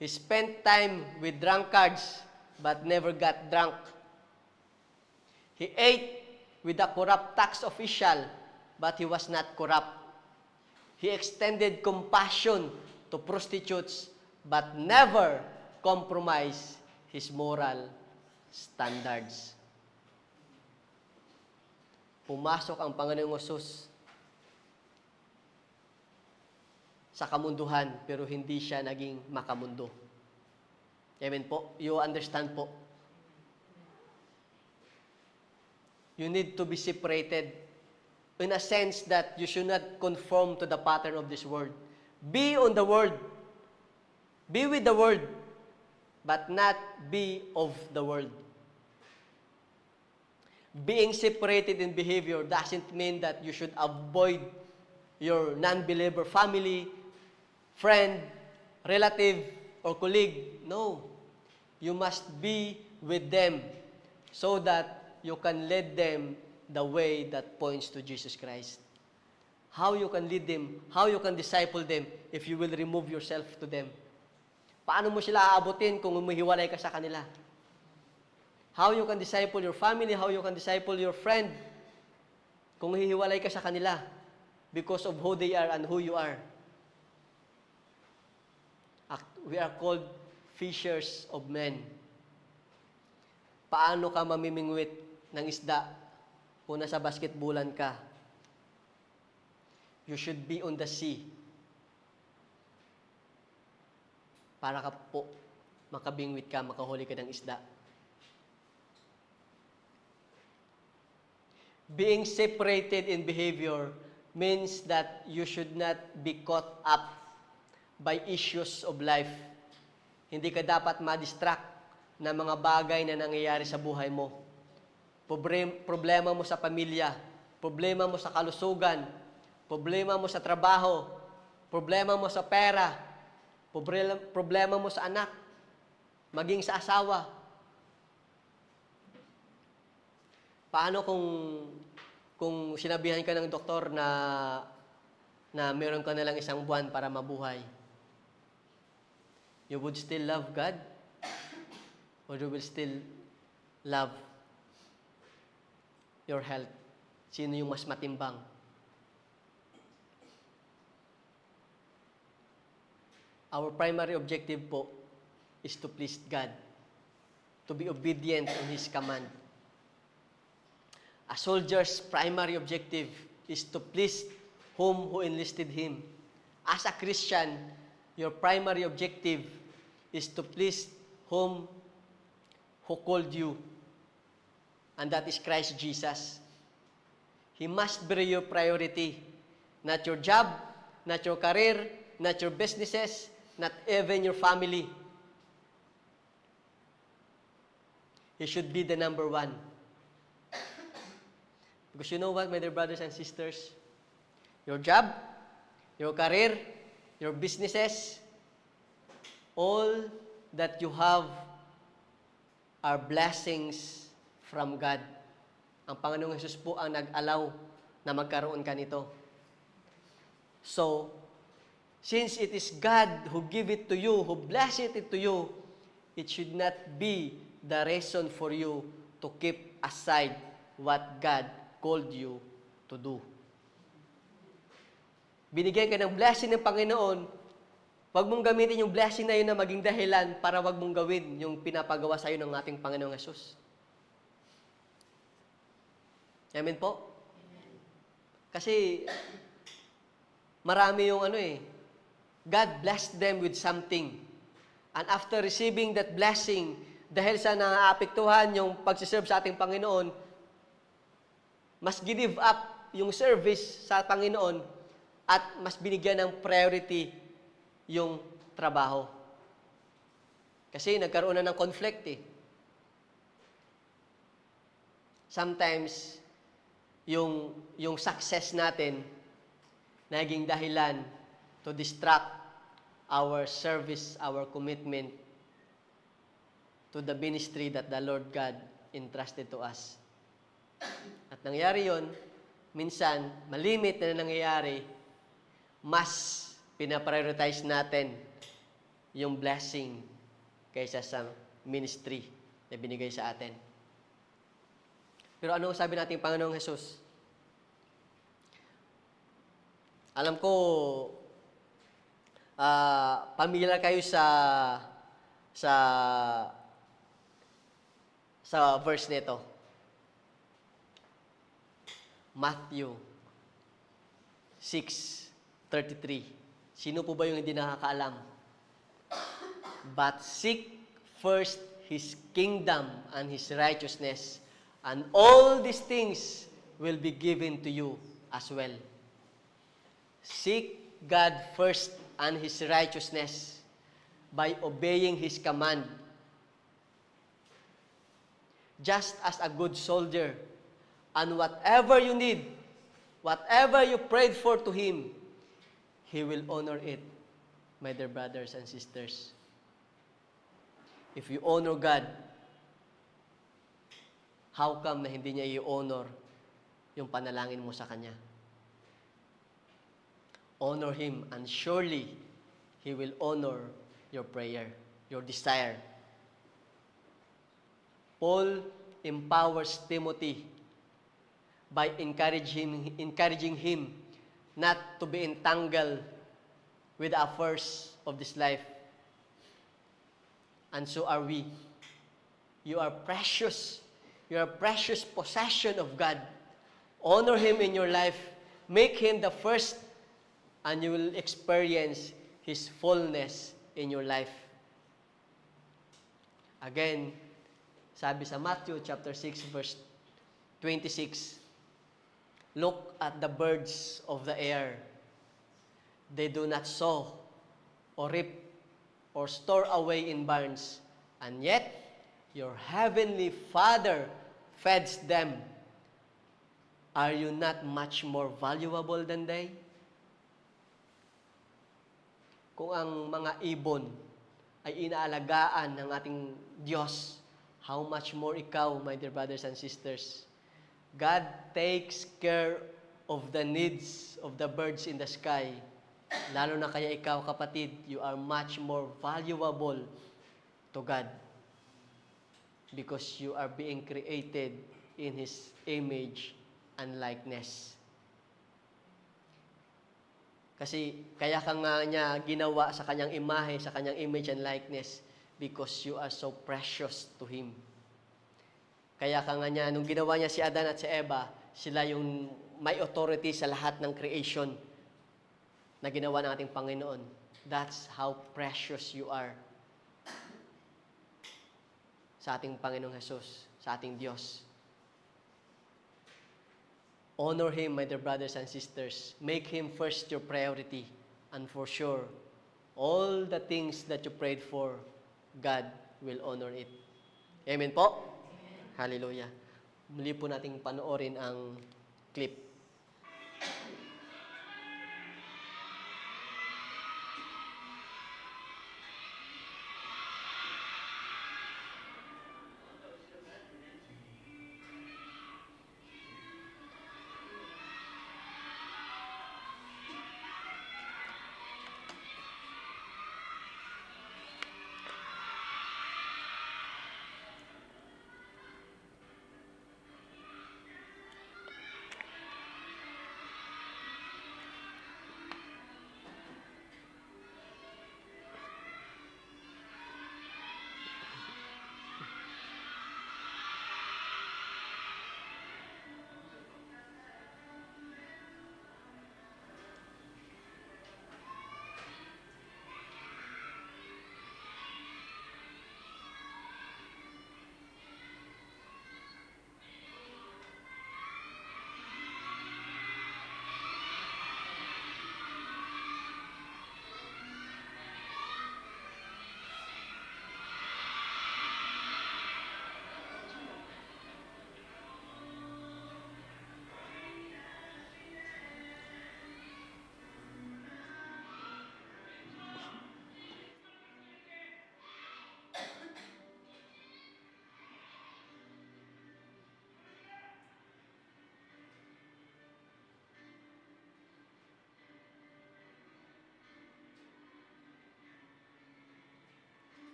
He spent time with drunkards, but never got drunk. He ate with a corrupt tax official, but he was not corrupt. He extended compassion to prostitutes, but never compromised his moral standards. Pumasok ang Panginoong Hesus sa kamunduhan, pero hindi siya naging makamundo. Amen po? You understand po? You need to be separated in a sense that you should not conform to the pattern of this world. Be on the world. Be with the world, but not be of the world. Being separated in behavior doesn't mean that you should avoid your non-believer family, friend, relative, or colleague. No. You must be with them so that you can lead them the way that points to Jesus Christ. How you can lead them, how you can disciple them if you will remove yourself to them. Paano mo sila aabutin kung humihiwalay ka sa kanila? How you can disciple your family, how you can disciple your friend kung hihiwalay ka sa kanila because of who they are and who you are. We are called fishers of men. Paano ka mamimingwit ng isda kung nasa basketballan ka? You should be on the sea para ka po makabingwit ka, makahuli ka ng isda. Being separated in behavior means that you should not be caught up by issues of life. Hindi ka dapat ma-distract ng mga bagay na nangyayari sa buhay mo. Problema mo sa pamilya, problema mo sa kalusugan, problema mo sa trabaho, problema mo sa pera, problema mo sa anak, maging sa asawa. Paano kung sinabihan ka ng doktor na meron ka na lang 1 buwan para mabuhay? You would still love God? Or you will still love your health? Sino yung mas matimbang? Our primary objective po is to please God, to be obedient in His command. A soldier's primary objective is to please whom who enlisted him. As a Christian, your primary objective is to please whom who called you, and that is Christ Jesus. He must be your priority, not your job, not your career, not your businesses, not even your family. He should be the number 1. Because you know what, my dear brothers and sisters? Your job, your career, your businesses, all that you have are blessings from God. Ang Panginoong Hesus po ang nag-allow na magkaroon ka nito. So, since it is God who give it to you, who bless it to you, it should not be the reason for you to keep aside what God called you to do. Binigyan ka ng blessing ng Panginoon, wag mong gamitin yung blessing na yun na maging dahilan para wag mong gawin yung pinapagawa sa iyo ng ating Panginoong Hesus. Amen po? Kasi marami yung God blessed them with something. And after receiving that blessing, dahil sa naapektuhan yung pagsiserve sa ating Panginoon, mas give up yung service sa Panginoon at mas binigyan ng priority yung trabaho. Kasi nagkaroon na ng conflict Sometimes, yung success natin naging dahilan to distract our service, our commitment to the ministry that the Lord God entrusted to us. At nangyari yon, minsan, malimit na nangyayari, mas pinaprioritize natin yung blessing kaysa sa ministry na binigay sa atin. Pero ano sabi natin Panginoong Hesus? Alam ko, pamilyar kayo sa verse nito. Matthew 6:33. Sino po ba yung hindi nakakaalam? But seek first His kingdom and His righteousness, and all these things will be given to you as well. Seek God first and His righteousness by obeying His command. Just as a good soldier, and whatever you need, whatever you prayed for to Him, He will honor it, my dear brothers and sisters. If you honor God, how come na hindi niya i-honor yung panalangin mo sa Kanya? Honor Him, and surely He will honor your prayer, your desire. Paul empowers Timothy by encouraging him not to be entangled with the affairs of this life. And so are we. You are precious. You are a precious possession of God. Honor Him in your life. Make Him the first, and you will experience His fullness in your life. Again, sabi sa Matthew chapter 6 verse 26, look at the birds of the air. They do not sow or reap or store away in barns, and yet your heavenly Father feeds them. Are you not much more valuable than they? Kung ang mga ibon ay inaalagaan ng ating Diyos, how much more ikaw, my dear brothers and sisters? God takes care of the needs of the birds in the sky. Lalo na kaya ikaw, kapatid, you are much more valuable to God because you are being created in His image and likeness. Kasi kaya ka nga niya ginawa sa kanyang imahe, sa kanyang image and likeness because you are so precious to Him. Kaya ka nga niya, nung ginawa niya si Adan at si Eva, sila yung may authority sa lahat ng creation na ginawa ng ating Panginoon. That's how precious you are sa ating Panginoong Jesus, sa ating Diyos. Honor Him, my dear brothers and sisters. Make Him first your priority. And for sure, all the things that you prayed for, God will honor it. Amen po? Amen. Hallelujah. Muli po nating panoorin ang clip.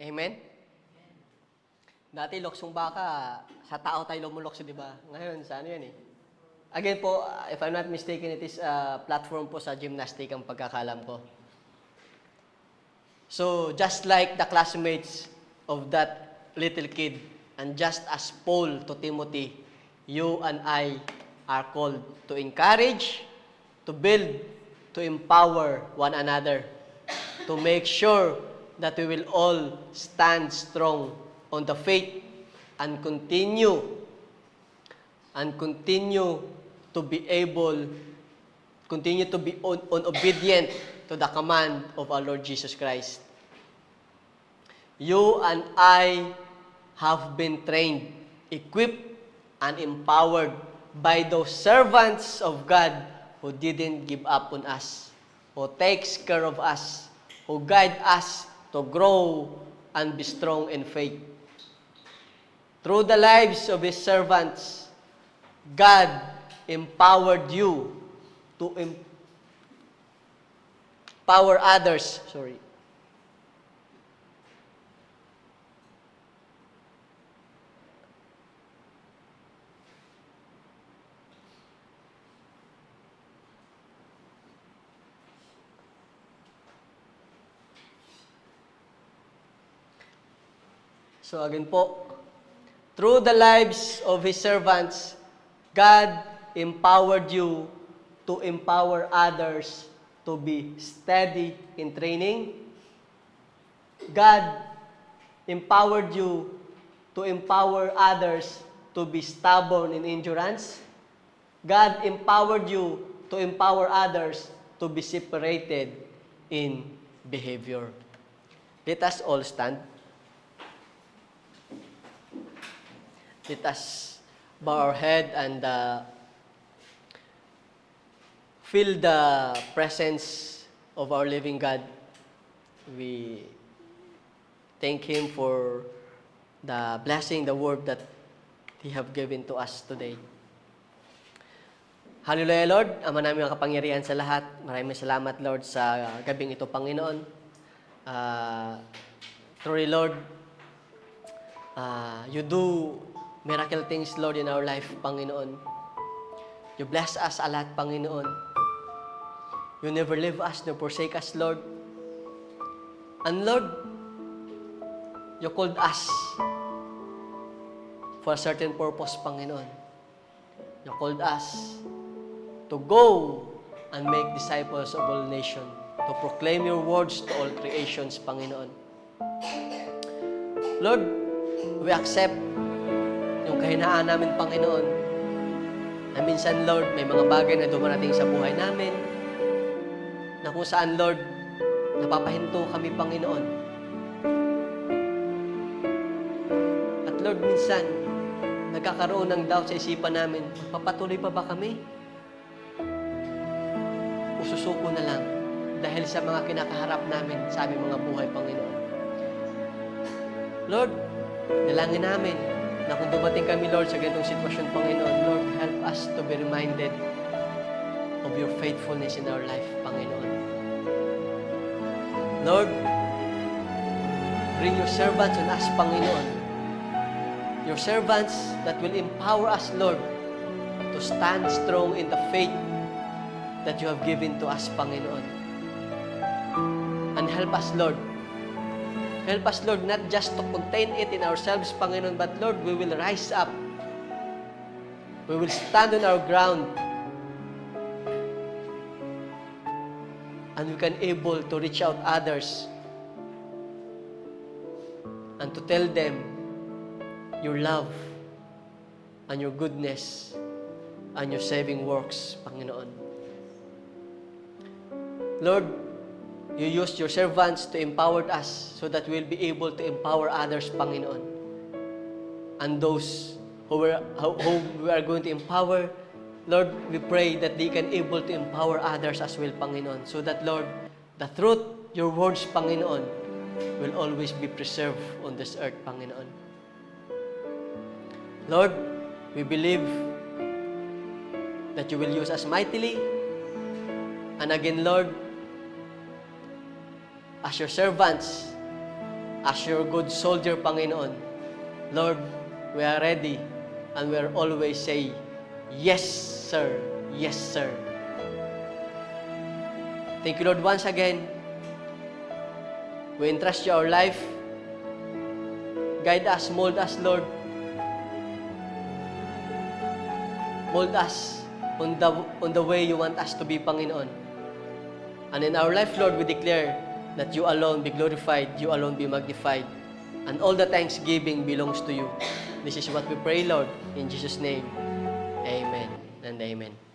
Amen? Dati, loksong baka, sa tao tayo lumulokso, di ba? Ngayon, sa ano yan eh. Again po, if I'm not mistaken, it is a platform po sa gymnastic ang pagkakalam ko. So, just like the classmates of that little kid, and just as Paul to Timothy, you and I are called to encourage, to build, to empower one another, to make sure that we will all stand strong on the faith and continue to be able, continue to be obedient to the command of our Lord Jesus Christ. You and I have been trained, equipped, and empowered by those servants of God who didn't give up on us, who takes care of us, who guide us to grow and be strong in faith. Through the lives of His servants, God empowered you to empower others. So again po, through the lives of His servants, God empowered you to empower others to be steady in training. God empowered you to empower others to be stubborn in endurance. God empowered you to empower others to be separated in behavior. Let us all stand. Let us bow our head and feel the presence of our living God. We thank Him for the blessing, the word that He have given to us today. Hallelujah, Lord. Ama namin ang kapangyarihan sa lahat. Maraming salamat, Lord, sa gabing ito, Panginoon. Truly, Lord, you do miracle things, Lord, in our life, Panginoon. You bless us a lot, Panginoon. You never leave us nor forsake us, Lord. And Lord, you called us for a certain purpose, Panginoon. You called us to go and make disciples of all nations, to proclaim your words to all creations, Panginoon. Lord, we accept yung kahinaan namin, Panginoon, na minsan, Lord, may mga bagay na dumarating sa buhay namin, na kung saan, Lord, napapahinto kami, Panginoon. At Lord, minsan, nagkakaroon ng doubt sa isipan namin, papatuloy pa ba kami? O susuko na lang dahil sa mga kinakaharap namin sa aming mga buhay, Panginoon. Lord, dalangin namin na kung dumating kami, Lord, sa ganitong sitwasyon, Panginoon, Lord, help us to be reminded of your faithfulness in our life, Panginoon. Lord, bring your servants on us, Panginoon. Your servants that will empower us, Lord, to stand strong in the faith that you have given to us, Panginoon. And help us, Lord. Help us, Lord, not just to contain it in ourselves, Panginoon, but, Lord, we will rise up. We will stand on our ground. And we can able to reach out others and to tell them your love and your goodness and your saving works, Panginoon. Lord, you used your servants to empower us so that we'll be able to empower others, Panginoon. And those who we are going to empower, Lord, we pray that they can able to empower others as well, Panginoon. So that, Lord, the truth, your words, Panginoon, will always be preserved on this earth, Panginoon. Lord, we believe that you will use us mightily. And again, Lord, as your servants, as your good soldier, Panginoon, Lord, we are ready and we are always say, yes, sir. Yes, sir. Thank you, Lord, once again. We entrust you our life. Guide us, mold us, Lord. Mold us on the way you want us to be, Panginoon. And in our life, Lord, we declare that you alone be glorified, you alone be magnified, and all the thanksgiving belongs to you. This is what we pray, Lord, in Jesus' name. Amen and amen.